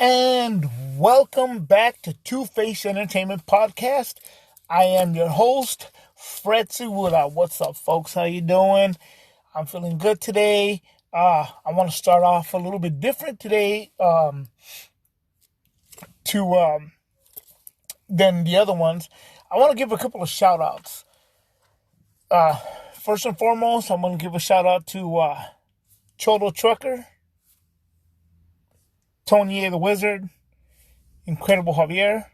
And welcome back to Two Face Entertainment Podcast. I am your host, Fred Segura. What's up, folks? How you doing? I'm feeling good today. I want to start off a little bit different today to than the other ones. I want to give a couple of shout outs. First and foremost, I'm going to give a shout out to Cholo Trucker, Tony A. the Wizard, Incredible Javier,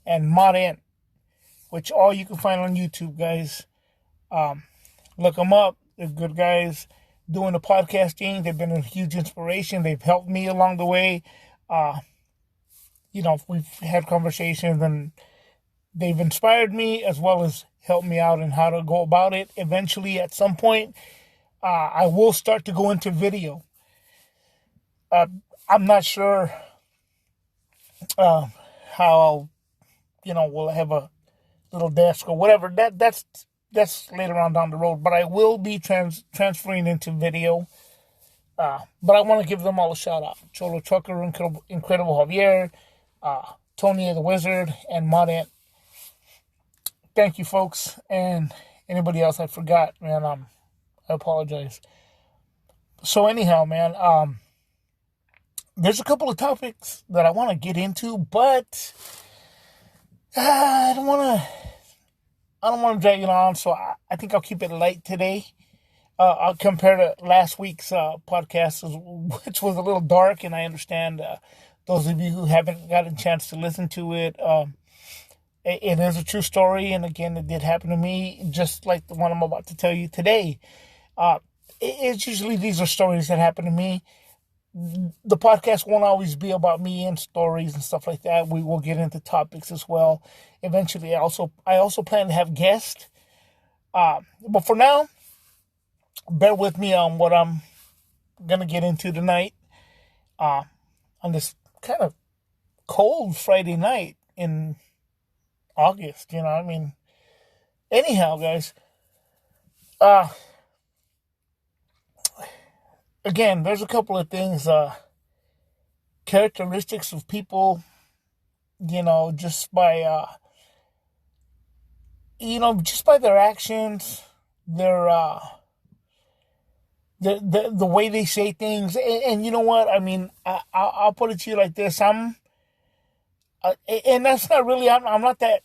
and Mod which all you can find on YouTube, guys. Look them up. They're good guys doing the podcasting. They've been a huge inspiration. They've helped me along the way. We've had conversations and they've inspired me as well as helped me out in how to go about it. Eventually, at some point, I will start to go into video. I'm not sure how we'll have a little desk or whatever. That's later on down the road. But I will be transferring into video. But I want to give them all a shout out. Cholo Trucker, Incredible Javier, Tony the Wizard, and Mod. Thank you, folks, and anybody else I forgot, man. I apologize. So anyhow, man, there's a couple of topics that I want to get into, but I don't want to drag it on. So I think I'll keep it light today. I'll compare to last week's podcast, which was a little dark, and I understand those of you who haven't gotten a chance to listen to it. It is a true story, and again, it did happen to me, just like the one I'm about to tell you today. It's usually these are stories that happen to me. The podcast won't always be about me and stories and stuff like that. We will get into topics as well. Eventually, I also plan to have guests. But for now, bear with me on what I'm going to get into tonight. On this kind of cold Friday night in August, anyhow, guys, again, there's a couple of things, characteristics of people, just by, just by their actions, their, the way they say things, and you know what, I'll put it to you like this, and that's not really, I'm not that,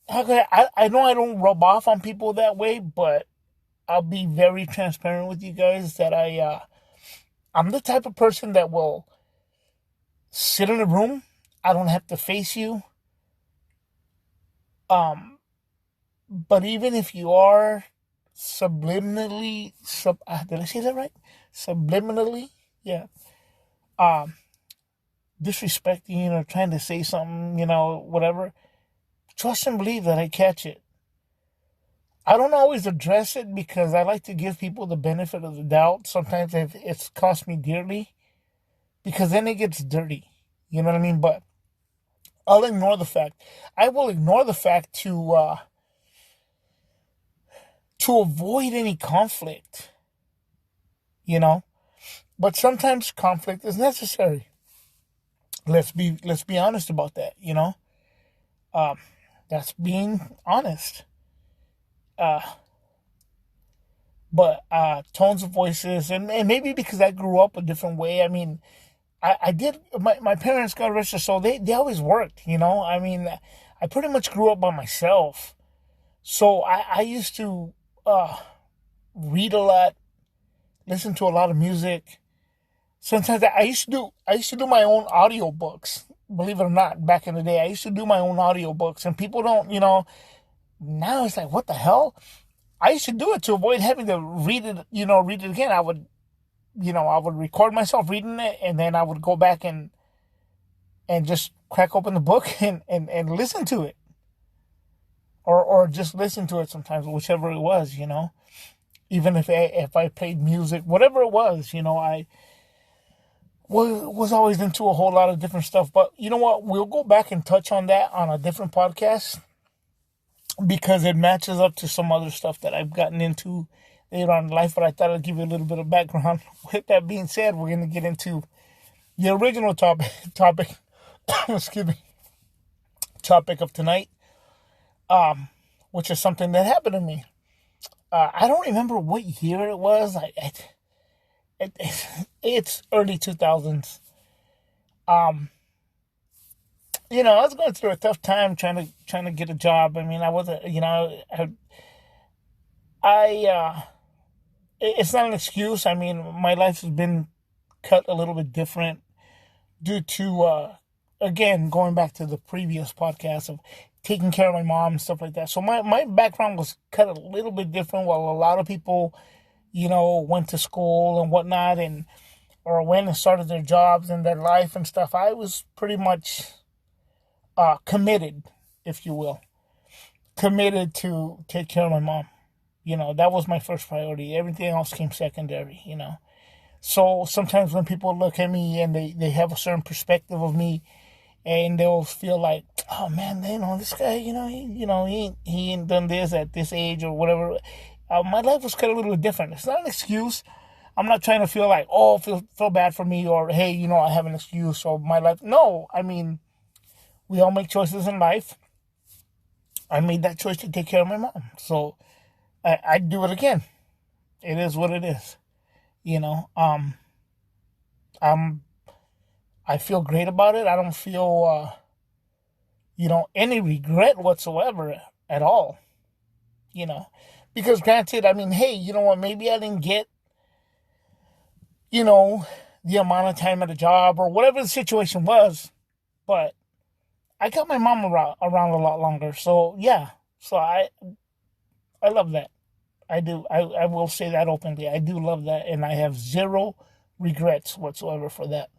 I know I don't rub off on people that way, but I'll be very transparent with you guys that I'm the type of person that will sit in a room. I don't have to face you. But even if you are subliminally, did I say that right? Subliminally, yeah. Disrespecting or trying to say something, whatever. Trust and believe that I catch it. I don't always address it because I like to give people the benefit of the doubt. Sometimes it's cost me dearly because then it gets dirty. You know what I mean? But I'll ignore the fact. I will ignore the fact to avoid any conflict. But sometimes conflict is necessary. Let's be honest about that. That's being honest. But tones of voices, and maybe because I grew up a different way. I did, my parents, God rest their soul, they always worked, I pretty much grew up by myself. So I used to read a lot, listen to a lot of music. Sometimes I used to do my own audiobooks. Believe it or not, back in the day, I used to do my own audiobooks, and people don't, now it's like, what the hell? I used to do it to avoid having to read it again. I would record myself reading it, and then I would go back and just crack open the book and listen to it. Or just listen to it sometimes, whichever it was, Even if I played music, whatever it was, I was always into a whole lot of different stuff. But you know what? We'll go back and touch on that on a different podcast because it matches up to some other stuff that I've gotten into later on in life. But I thought I'd give you a little bit of background. With that being said, we're going to get into the original topic, excuse me, topic of tonight, which is something that happened to me. I don't remember what year it was. It's early 2000s. Um, I was going through a tough time trying to get a job. I mean, I wasn't, I it's not an excuse. I mean, my life has been cut a little bit different due to, again, going back to the previous podcast of taking care of my mom and stuff like that. So my background was cut a little bit different. While a lot of people, went to school and whatnot, and or went and started their jobs and their life and stuff, I was pretty much committed, if you will, committed to take care of my mom. That was my first priority. Everything else came secondary. So sometimes when people look at me and they have a certain perspective of me, and they'll feel like, oh man, this guy, he ain't done this at this age or whatever. My life was kind of a little different. It's not an excuse. I'm not trying to feel like, oh, feel bad for me, or hey, I have an excuse, so my life. No, I mean, we all make choices in life. I made that choice to take care of my mom, so I'd do it again. It is what it is. I'm I feel great about it. I don't feel, any regret whatsoever at all, you know. Because granted, I mean, hey, you know what, maybe I didn't get, you know, the amount of time at a job or whatever the situation was, but I got my mom around a lot longer. So, yeah. So I love that. I do. I will say that openly. I do love that, and I have zero regrets whatsoever for that.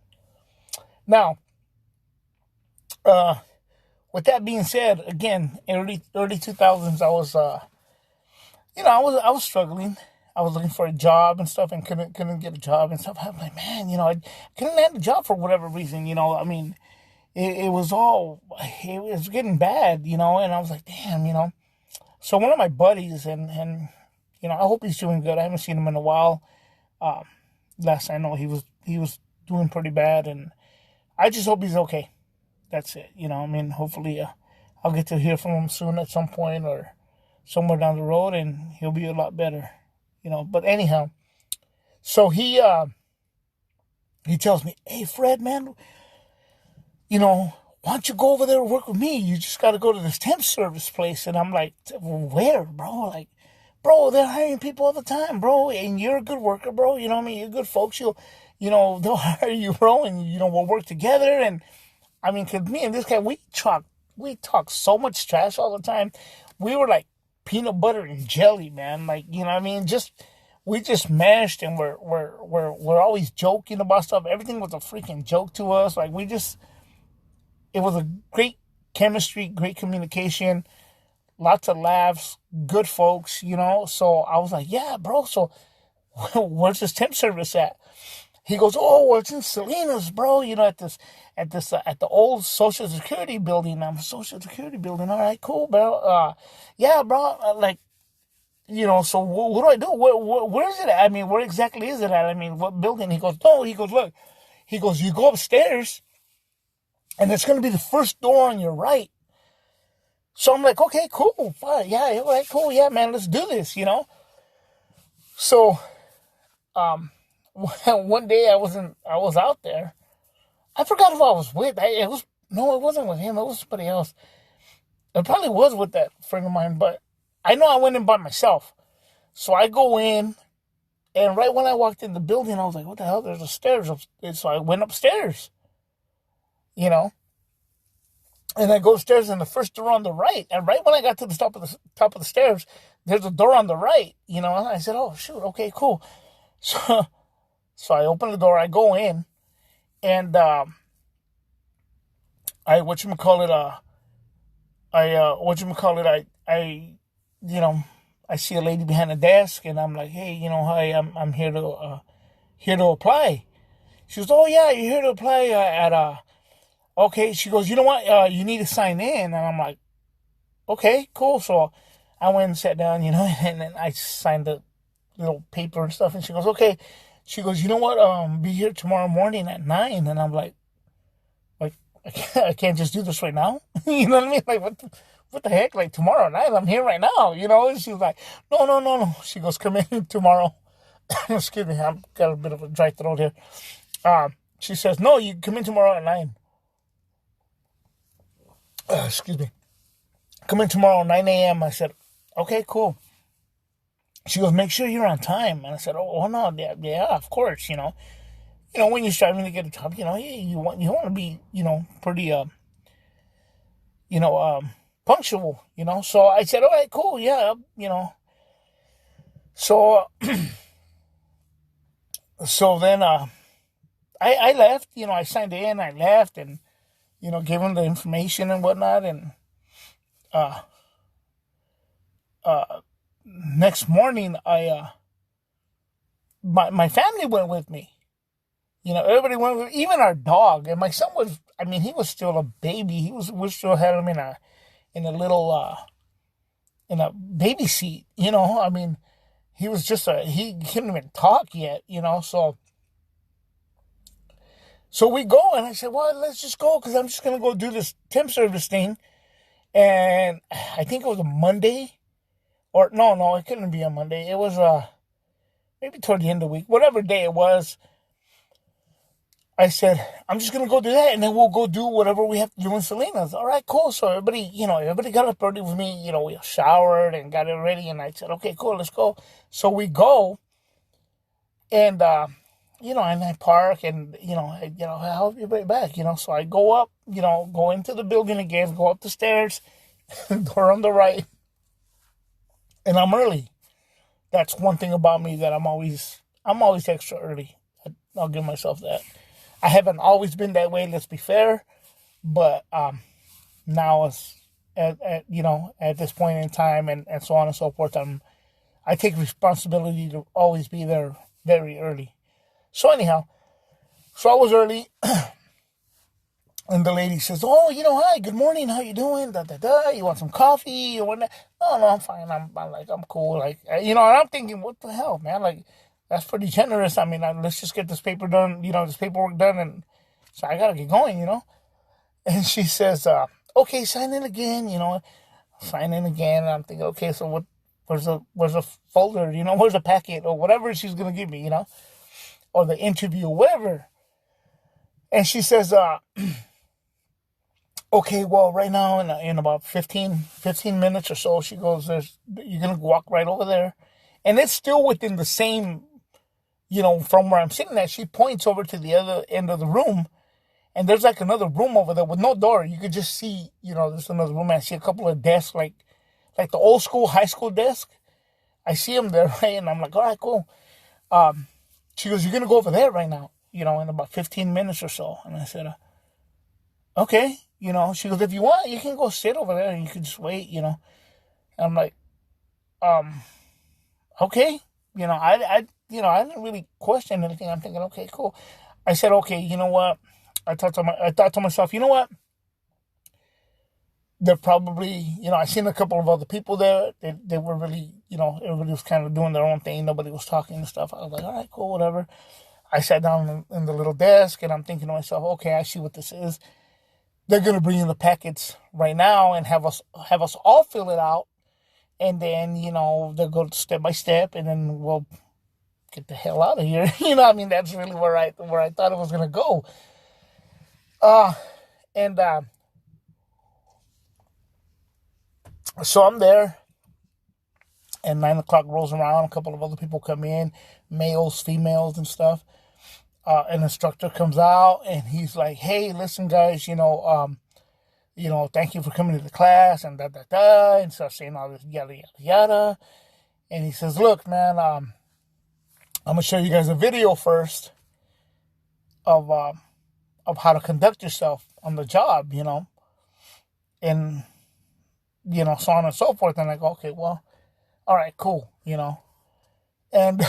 Now, uh, with that being said, again, early 2000s, I was struggling. I was looking for a job and stuff, and couldn't get a job and stuff. I was like, man, I couldn't land a job for whatever reason. I mean, it was getting bad, and I was like, damn. So one of my buddies, and I hope he's doing good. I haven't seen him in a while. Um, Last I know, he was doing pretty bad, and I just hope he's okay. That's it. I mean, hopefully, I'll get to hear from him soon at some point or somewhere down the road, and he'll be a lot better. But anyhow, so he tells me, "Hey, Fred, man, why don't you go over there and work with me? You just got to go to this temp service place." And I'm like, "Where, bro?" Like, bro, they're hiring people all the time, bro, and you're a good worker, bro. You know what I mean? You're good folks. They'll hire you, bro, and we'll work together. And I mean, 'cause me and this guy, we talk so much trash all the time. We were like peanut butter and jelly, man. Like, you know what I mean? We just mashed, and we're always joking about stuff. Everything was a freaking joke to us. Like, it was a great chemistry, great communication, lots of laughs, good folks. So I was like, yeah, bro. So where's this temp service at? He goes, oh, well, it's in Salinas, bro. At the old Social Security building. I'm Social Security building. All right, cool, bro. Yeah, bro. So what do I do? Where is it at? I mean, where exactly is it at? I mean, what building? He goes, no. He goes, look. He goes, you go upstairs, and it's going to be the first door on your right. So I'm like, okay, cool, fine, yeah, all right, cool, yeah, man, let's do this. So, one day I was out there. I forgot who I was with. No, it wasn't with him. It was somebody else. It probably was with that friend of mine, but I know I went in by myself. So I go in, and right when I walked in the building, I was like, what the hell? There's a stairs up. So I went upstairs, you know. And I go upstairs, and the first door on the right. And right when I got to the top of the stairs, there's a door on the right. And I said, "Oh shoot, okay, cool." So, so I open the door. I go in, and I whatchamacallit, I I see a lady behind the desk, and I'm like, "Hey, hi, I'm here to apply." She goes, "Oh yeah, you're here to apply at Okay." She goes, "You know what? You need to sign in." And I'm like, "Okay, cool." So I went and sat down, and then I signed the little paper and stuff. And she goes, "Okay, She goes, you know what? Be here tomorrow morning at 9. And I'm like I can't just do this right now. You know what I mean? Like what the heck? Like tomorrow night, I'm here right now. You know? And she's like, no, no, no, no. She goes, come in tomorrow. Excuse me, I've got a bit of a dry throat here. She says, no, you come in tomorrow at 9. Excuse me. Come in tomorrow at 9 a.m. I said, okay, cool. She goes, make sure you're on time. And I said, oh no, yeah, of course, when you're striving to get a job, you want to be, pretty, punctual, So I said, all right, cool, yeah, So, so then, I left, I signed in, I left, and, gave him the information and whatnot, and, next morning, my family went with me. Everybody went with, even our dog, and my son was, he was still a baby. We still had him in a little, in a baby seat, he was just he couldn't even talk yet, so we go, and I said, well, let's just go, because I'm just going to go do this temp service thing, and I think it was a Monday, or no, it couldn't be a Monday, it was, maybe toward the end of the week, whatever day it was. I said, I'm just going to go do that, and then we'll go do whatever we have to do in Salinas. All right, cool. So everybody got up early with me. We showered and got it ready, and I said, okay, cool, let's go. So we go, and, and I park, and, I'll be right back, So I go up, go into the building again, go up the stairs, door on the right, and I'm early. That's one thing about me, that I'm always extra early. I'll give myself that. I haven't always been that way, let's be fair, but now it's at this point in time, and so on and so forth, I take responsibility to always be there very early. So anyhow, I was early, and the lady says, oh, hi, good morning, how you doing, you want some coffee or whatnot? No, I'm fine, I'm cool, and I'm thinking, what the hell, man, that's pretty generous. Let's just get this paper done, this paperwork done, and so I gotta get going, And she says, okay, sign in again, sign in again. And I'm thinking, okay, so where's the folder, where's the packet, or whatever she's gonna give me, or the interview, whatever. And she says, okay, well, right now, in about 15 minutes or so, she goes, you're gonna walk right over there. And it's still within the same, from where I'm sitting at. She points over to the other end of the room, and there's another room over there with no door. You could just see, there's another room. I see a couple of desks, like the old school high school desk. I see them there, right? And I'm like, all right, cool. She goes, you're going to go over there right now, in about 15 minutes or so. And I said, okay. She goes, if you want, you can go sit over there and you can just wait, And I'm like, okay. I didn't really question anything. I'm thinking, okay, cool. I said, okay, you know what? I thought to myself, you know what? They're probably, I seen a couple of other people there. They were really, everybody was kind of doing their own thing. Nobody was talking and stuff. I was like, all right, cool, whatever. I sat down in the little desk, and I'm thinking to myself, okay, I see what this is. They're going to bring in the packets right now and have us all fill it out. And then, they'll go step by step, and then we'll get the hell out of here. That's really where I thought it was going to go. So I'm there, and 9 o'clock rolls around. A couple of other people come in, males, females, and stuff. An instructor comes out, and he's like, hey, listen, guys, thank you for coming to the class, and and starts saying all this yada, yada, yada. And he says, look, man, I'm going to show you guys a video first of how to conduct yourself on the job, and, so on and so forth. And I go, okay, well, all right, cool, And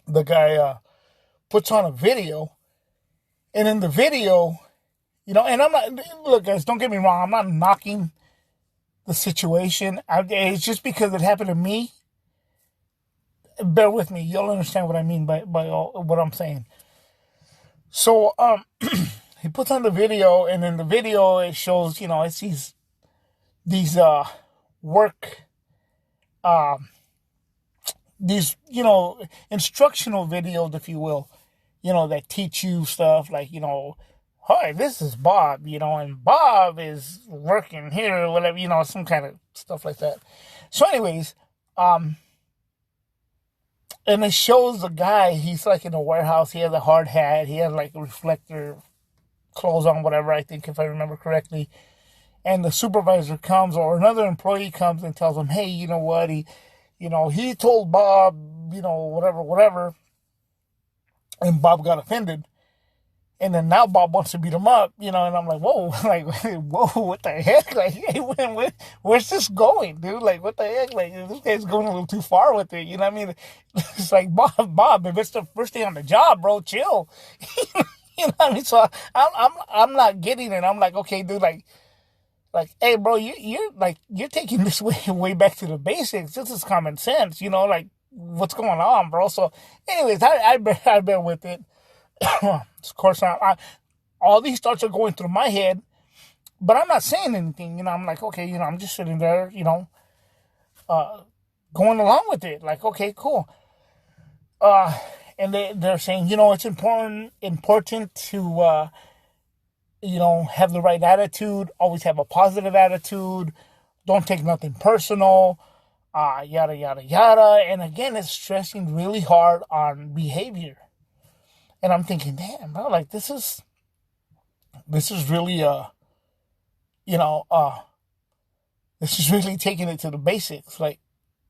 the guy puts on a video, and in the video, and I'm not, look, guys, don't get me wrong, I'm not knocking the situation. It's just because it happened to me. bear with me. You'll understand what I mean by all, what I'm saying. So he puts on the video, and in the video it shows, it's these work these instructional videos, if you will, that teach you stuff like, hi, this is Bob, and Bob is working here or whatever, some kind of stuff like that. So anyways, and it shows the guy, he's like in a warehouse, he has a hard hat, he has like a reflector clothes on, whatever, I think, if I remember correctly. And the supervisor comes, or another employee comes and tells him, hey, you know what, he told Bob, whatever, and Bob got offended. And then now Bob wants to beat him up, and I'm like, whoa, like, whoa, what the heck? Like, hey, where's this going, dude? Like, what the heck? Like, this guy's going a little too far with it, you know what I mean? It's like, Bob, if it's the first day on the job, bro, chill. You know what I mean? So I'm not getting it. I'm like, okay, dude, like, hey, bro, you're taking this way back to the basics. This is common sense, like, what's going on, bro? So, anyways, I bear with it. Of course, all these thoughts are going through my head, but I'm not saying anything. I'm like, okay, I'm just sitting there, going along with it. Like, okay, cool. And they're saying, it's important to, have the right attitude, always have a positive attitude, don't take nothing personal, yada, yada, yada. And again, it's stressing really hard on behavior. And I'm thinking, damn, bro, like, this is really, this is really taking it to the basics. Like,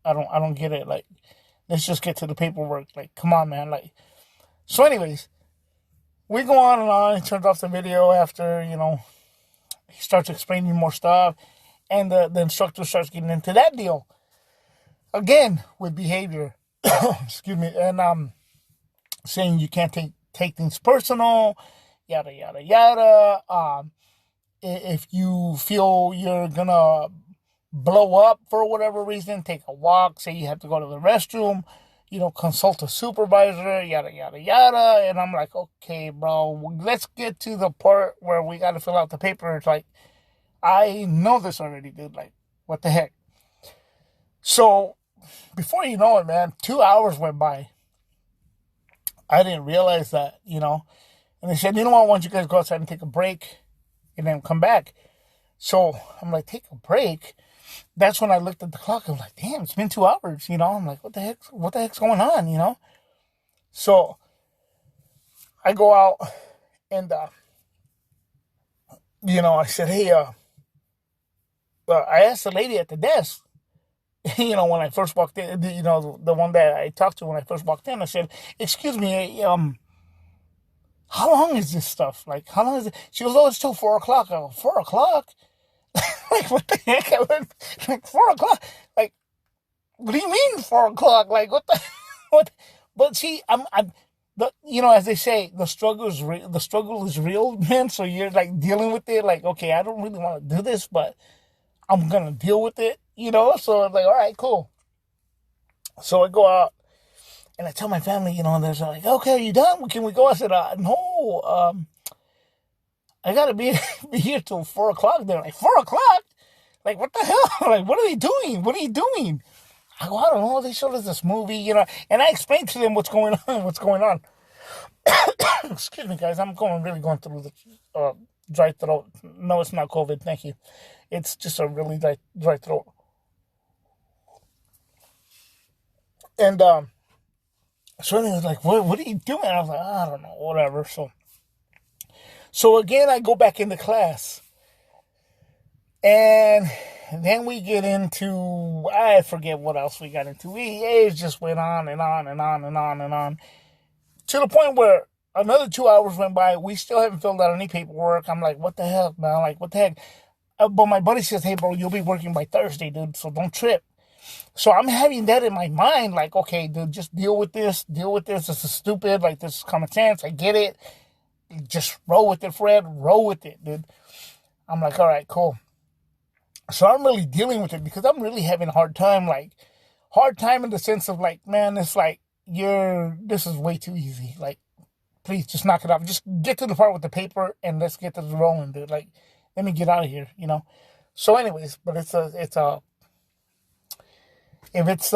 I don't get it. Like, let's just get to the paperwork. Like, come on, man. Like, so anyways, we go on and on. He turns off the video after, he starts explaining more stuff. And the instructor starts getting into that deal. Again, with behavior. Excuse me. And saying you can't take things personal, yada, yada, yada. If you feel you're going to blow up for whatever reason, take a walk, say you have to go to the restroom, consult a supervisor, yada, yada, yada. And I'm like, okay, bro, let's get to the part where we got to fill out the paper. It's like, I know this already, dude. Like, what the heck? So, before you know it, man, 2 hours went by. I didn't realize that, And they said, you know what, why don't you guys go outside and take a break and then come back? So, I'm like, take a break? That's when I looked at the clock. I'm like, damn, it's been 2 hours, I'm like, what the heck's going on, So, I go out and, I said, hey, I asked the lady at the desk, when I first walked in, the one that I talked to when I first walked in, I said, excuse me, how long is this stuff? Like, how long is it? She goes, oh, it's till 4 o'clock. I go, 4 o'clock? Like, what the heck? I went, like, 4 o'clock? Like, what do you mean 4 o'clock? Like, what the, what? But see, as they say, the struggle is real, man. So you're like dealing with it. Like, okay, I don't really want to do this, but I'm going to deal with it, So I'm like, all right, cool. So I go out and I tell my family, they're like, okay, are you done? Can we go? I said, no, I got to be here till 4 o'clock. They're like, 4 o'clock? Like, what the hell? Like, what are they doing? What are you doing? I go, I don't know. They showed us this movie, and I explained to them what's going on. Excuse me, guys. I'm really going through the dry throat. No, it's not COVID. Thank you. It's just a really dry throat. And so he was like, what are you doing? I was like, I don't know, whatever. So again, I go back into class. And then we get into, I forget what else we got into. It just went on and on and on and on and on. To the point where another 2 hours went by. We still haven't filled out any paperwork. I'm like, what the hell, man? Like, what the heck? But my buddy says, hey, bro, you'll be working by Thursday, dude, so don't trip. So I'm having that in my mind, like, okay, dude, just deal with this. This is stupid. Like, this is common sense. I get it. Just roll with it, Fred. Roll with it, dude. I'm like, all right, cool. So I'm really dealing with it because I'm really having a hard time, like, hard time in the sense of like, man, it's like this is way too easy. Like, please just knock it off. Just get to the part with the paper and let's get to the rolling, dude. Like, let me get out of here, you know. So, anyways, but if it's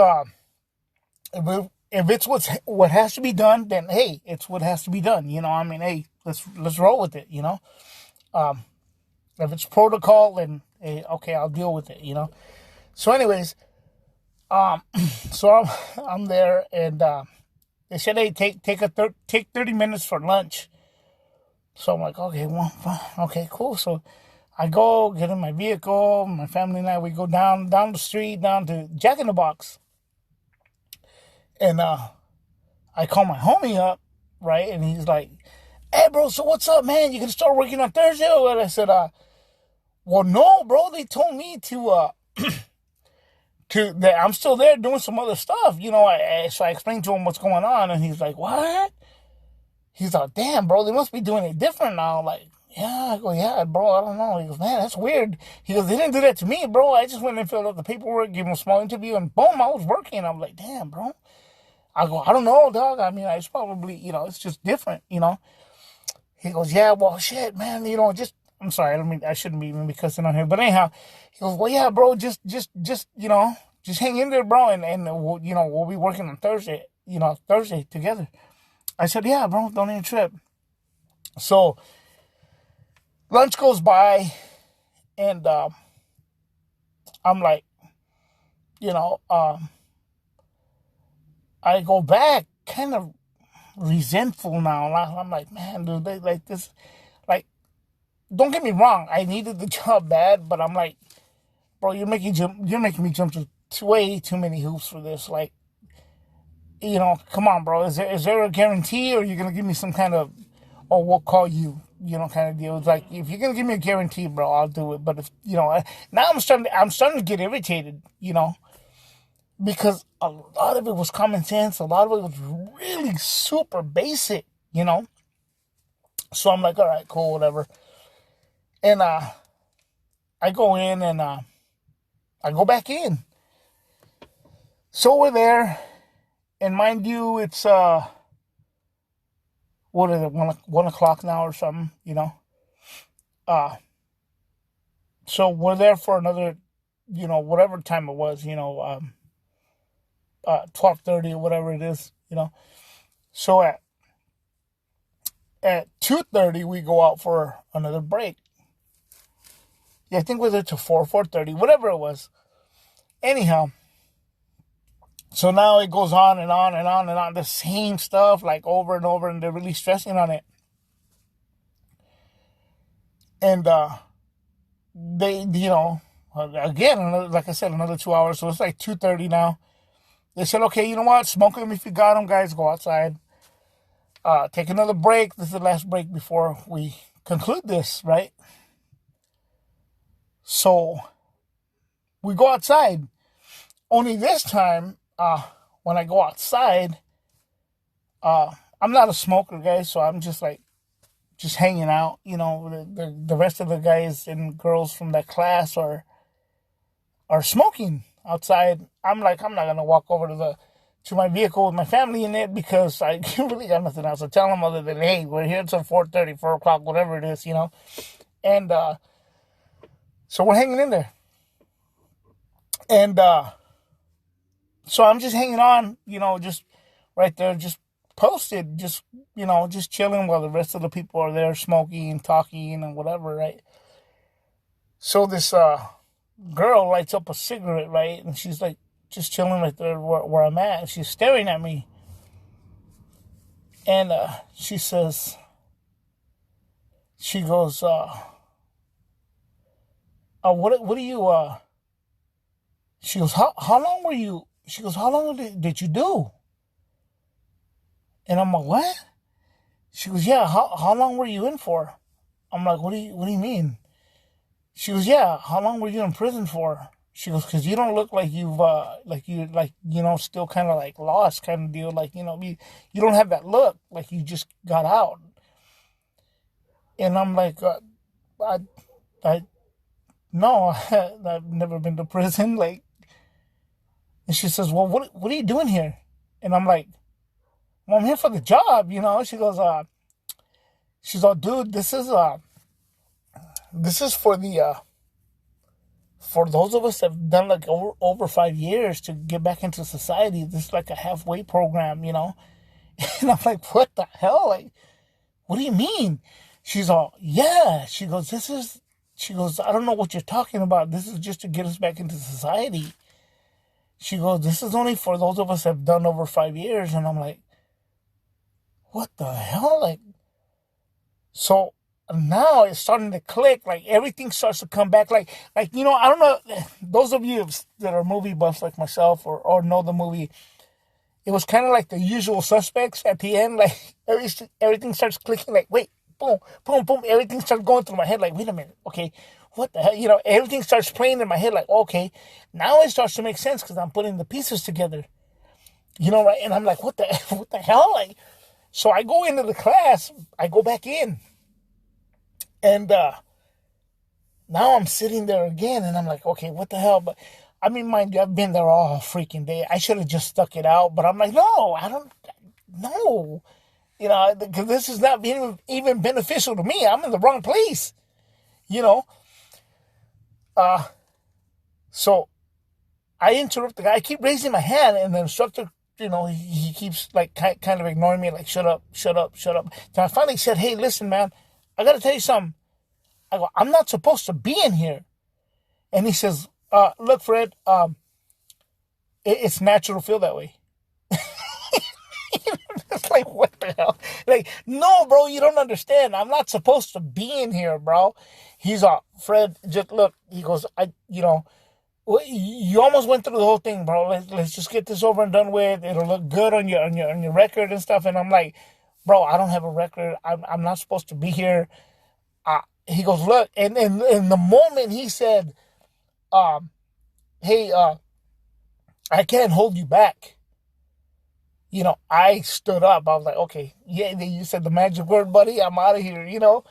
if it's what has to be done, then hey, it's what has to be done. You know, I mean, hey, let's roll with it. You know, if it's protocol, then hey, okay, I'll deal with it. You know. So, anyways, so I'm there, and they said, hey, take 30 minutes for lunch. So I'm like, okay, well, okay, cool. So I go get in my vehicle. My family and I, we go down the street down to Jack in the Box, and I call my homie up, right, and he's like, hey, bro, so what's up, man? You gonna start working on Thursday? And I said, well, no, bro. They told me that I'm still there doing some other stuff, you know. So I explained to him what's going on, and he's like, what? He's like, damn, bro, they must be doing it different now. Like, yeah. I go, yeah, bro, I don't know. He goes, man, that's weird. He goes, they didn't do that to me, bro. I just went and filled out the paperwork, gave him a small interview, and boom, I was working. I'm like, damn, bro. I go, I don't know, dog. I mean, it's probably, you know, it's just different, you know. He goes, yeah, well, shit, man, you know, I'm sorry, I shouldn't be even be cussing on here. But anyhow, he goes, well, yeah, bro, just, you know, just hang in there, bro, and we'll, you know, we'll be working on Thursday, you know, Thursday together. I said, yeah, bro, don't even trip. So lunch goes by, and I'm like, you know, I go back kind of resentful now. I'm like, man, dude, they like this, like, don't get me wrong, I needed the job bad, but I'm like, bro, you're making me jump to way too many hoops for this. Like, you know, come on, bro. Is there a guarantee, or are you gonna give me some kind of, or we'll call you, you know, kind of deal? It's like, if you're gonna give me a guarantee, bro, I'll do it. But if, you know, now I'm starting to get irritated, you know, because a lot of it was common sense. A lot of it was really super basic, you know. So I'm like, all right, cool, whatever. And I go in, and I go back in. So we're there, and mind you, it's what is it, 1 o'clock now or something, you know. Uh, so we're there for another, you know, whatever time it was, you know, 12:30 or whatever it is, you know. So at 2:30 we go out for another break. Yeah, I think we're there to 4:30, whatever it was. Anyhow, so now it goes on and on and on and on, the same stuff, like over and over, and they're really stressing on it. And they, you know, again, like I said, another 2 hours. So it's like 2:30 now. They said, okay, you know what? Smoke them if you got them, guys. Go outside. Take another break. This is the last break before we conclude this, right? So we go outside. Only this time, when I go outside, I'm not a smoker, guys, so I'm just like, just hanging out. You know, the rest of the guys and girls from that class are smoking outside. I'm like, I'm not gonna walk over to my vehicle with my family in it, because I really got nothing else to tell them other than, hey, we're here until 4:30, 4 o'clock, whatever it is, you know. And so we're hanging in there, and so I'm just hanging on, you know, just right there, just posted, just, you know, just chilling while the rest of the people are there smoking, talking, and whatever, right? So this girl lights up a cigarette, right? And she's like just chilling right there where I'm at. And she's staring at me. And she goes, what do you, she goes, how long were you, she goes, how long did you do? And I'm like, what? She goes, yeah, how long were you in for? I'm like, what do you mean? She goes, yeah, how long were you in prison for? She goes, because you don't look like you've, you know, still kind of like lost kind of deal. Like, you know, you don't have that look like you just got out. And I'm like, I no, I've never been to prison. Like, And she says, well, what are you doing here? And I'm like, well, I'm here for the job, you know. She goes, she's all, dude, this is for those of us that have done like over 5 years to get back into society. This is like a halfway program, you know. And I'm like, what the hell? Like, what do you mean? She's all, yeah. She goes, she goes, I don't know what you're talking about. This is just to get us back into society. She goes, this is only for those of us that have done over 5 years. And I'm like, what the hell? Like, so now it's starting to click. Like, everything starts to come back. Like, you know, I don't know. Those of you that are movie buffs like myself or know the movie, it was kind of like The Usual Suspects at the end. Like, everything starts clicking. Like, wait, boom, boom, boom. Everything starts going through my head. Like, wait a minute. Okay, what the hell? You know, everything starts playing in my head. Like, okay, now it starts to make sense because I'm putting the pieces together. You know, right? And I'm like, what the hell? Like, so I go into the class. I go back in. And now I'm sitting there again. And I'm like, okay, what the hell? But I mean, mind you, I've been there all freaking day. I should have just stuck it out. But I'm like, no, I don't know. You know, because this is not being even beneficial to me. I'm in the wrong place. You know? So I interrupt the guy. I keep raising my hand. And the instructor, you know, he keeps like kind of ignoring me. Like, shut up, shut up, shut up. So I finally said, hey, listen, man, I got to tell you something. I go, I'm not supposed to be in here. And he says, look, Fred, it's natural to feel that way. It's like, what the hell? Like, no, bro, you don't understand. I'm not supposed to be in here, bro. He's Fred, just look. He goes, you know, you almost went through the whole thing, bro. Let's just get this over and done with. It'll look good on your record and stuff. And I'm like, bro, I don't have a record. I'm not supposed to be here. He goes, look, and in the moment he said, hey, I can't hold you back. You know, I stood up. I was like, okay, yeah, you said the magic word, buddy. I'm out of here, you know.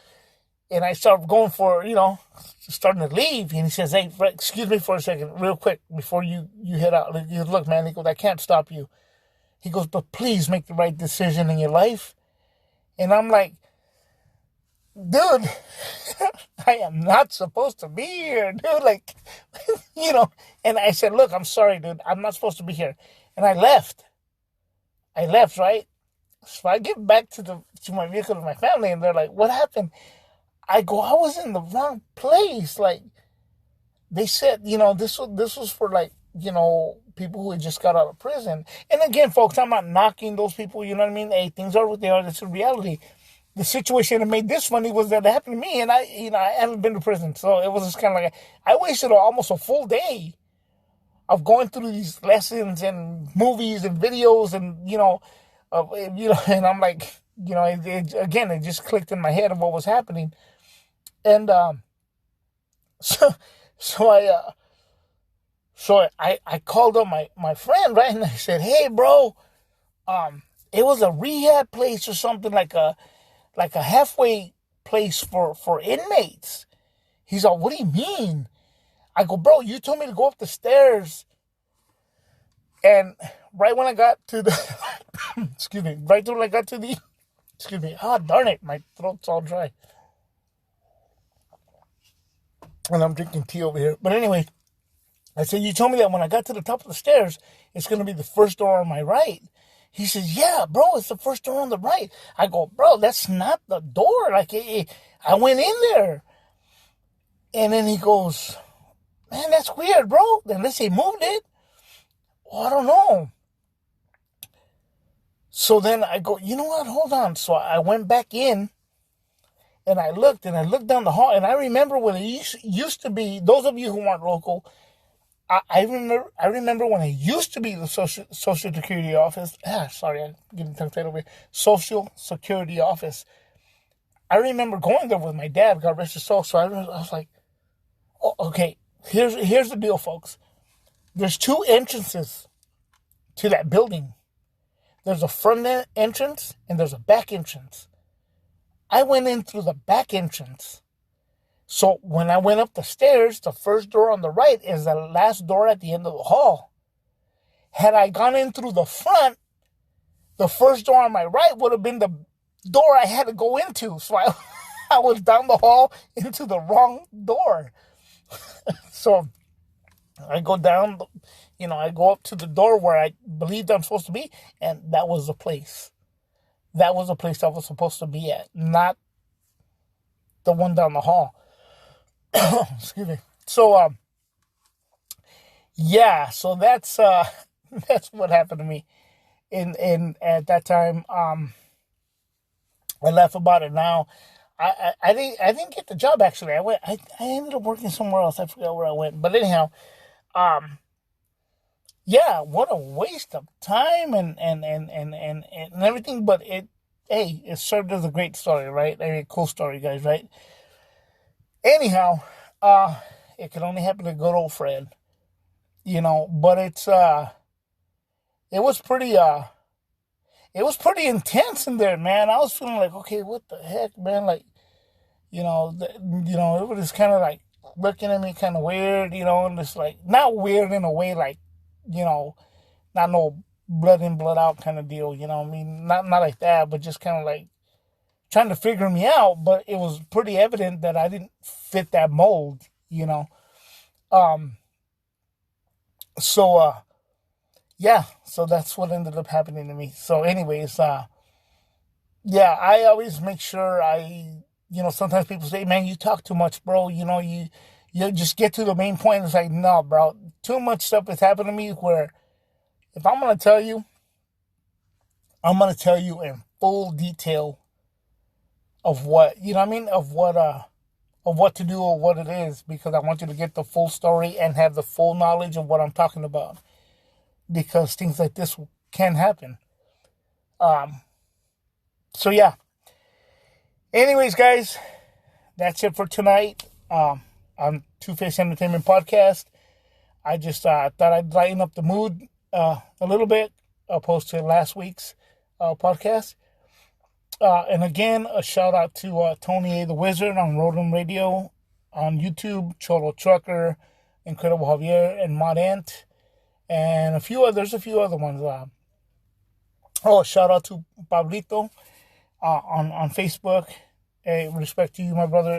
And I started going for, you know, starting to leave. And he says, hey, Fred, excuse me for a second, real quick, before you head out. He goes, look, man, he goes, I can't stop you. He goes, but please make the right decision in your life. And I'm like, dude, I am not supposed to be here, dude. Like, you know. And I said, look, I'm sorry, dude. I'm not supposed to be here. And I left. Right? So I get back to my vehicle with my family, and they're like, what happened? I go, I was in the wrong place. Like, they said, you know, this was for, like, you know, people who had just got out of prison. And again, folks, I'm not knocking those people, you know what I mean? Hey, things are what they are. That's the reality. The situation that made this funny was that it happened to me, and I haven't been to prison. So it was just kind of like, I wasted almost a full day of going through these lessons and movies and videos and, you know, and I'm like, you know, again, it just clicked in my head of what was happening. And so I called up my friend, right? And I said, hey, bro, it was a rehab place or something, like a halfway place for inmates. He's like, what do you mean? I go, bro, you told me to go up the stairs. And right when I got to the, excuse me, excuse me, darn it, my throat's all dry. And I'm drinking tea over here. But anyway, I said, you told me that when I got to the top of the stairs, it's going to be the first door on my right. He says, yeah, bro, it's the first door on the right. I go, bro, that's not the door. Like, I went in there. And then he goes, man, that's weird, bro. Unless they moved it. Well, I don't know. So then I go, you know what? Hold on. So I went back in and I looked down the hall. And I remember when it used to be, those of you who aren't local, I remember when it used to be the Social Security office. Sorry, I'm getting tongue-tied over here. Social Security office. I remember going there with my dad, God rest his soul. So I was like, oh, okay, here's the deal, folks. There's two entrances to that building. There's a front entrance and there's a back entrance. I went in through the back entrance. So when I went up the stairs, the first door on the right is the last door at the end of the hall. Had I gone in through the front, the first door on my right would have been the door I had to go into. So I was down the hall into the wrong door. So I go down, I go up to the door where I believed I'm supposed to be, and that was the place. That was the place I was supposed to be at, not the one down the hall. Excuse me. So, yeah, so that's that's what happened to me. In at that time, I laugh about it now. I didn't get the job actually. I ended up working somewhere else. I forgot where I went. But anyhow, um, yeah, what a waste of time and everything. But it served as a great story, right? A cool story, guys, right? Anyhow, uh, it could only happen to good old Fred, But it was pretty it was pretty intense in there, man. I was feeling like, okay, what the heck, man? Like, it was just kind of like looking at me kind of weird, and just like not weird in a way like, you know, not no blood in, blood out kind of deal, I mean, not like that, but just kind of like trying to figure me out. But it was pretty evident that I didn't fit that mold. Um, so yeah, so that's what ended up happening to me. So, anyways, yeah, I always make sure sometimes people say, man, you talk too much, bro. You just get to the main point. It's like, no, bro, too much stuff has happened to me where if I'm going to tell you, I'm going to tell you in full detail of what, you know what I mean? Of what to do or what it is, because I want you to get the full story and have the full knowledge of what I'm talking about, because things like this can happen. Um, so yeah. Anyways, guys, that's it for tonight. On Two Face Entertainment Podcast. I just thought I'd lighten up the mood a little bit, opposed to last week's podcast. And again, a shout out to Tony A. the Wizard on Roadrunner Radio, on YouTube, Cholo Trucker, Incredible Javier, and Mod Ant, and there's a few other ones. Shout out to Pablito on Facebook. Hey, respect to you, my brother,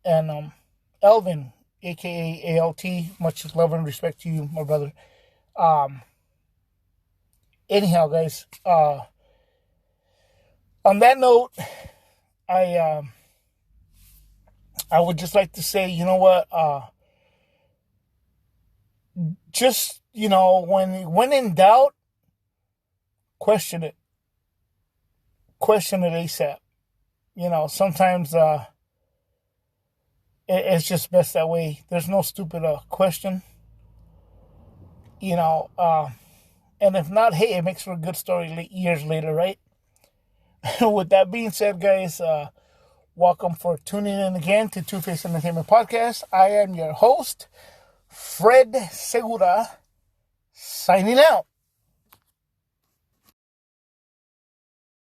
and Elvin, aka ALT. Much love and respect to you, my brother. Um, Anyhow, guys. On that note, I I would just like to say, you know what? Just when in doubt, question it. Question it ASAP. Sometimes it's just best that way. There's no stupid question. You know, uh, and if not, hey, it makes for a good story years later, right? With that being said, guys, welcome for tuning in again to Two Face Entertainment Podcast. I am your host, Fred Segura, signing out.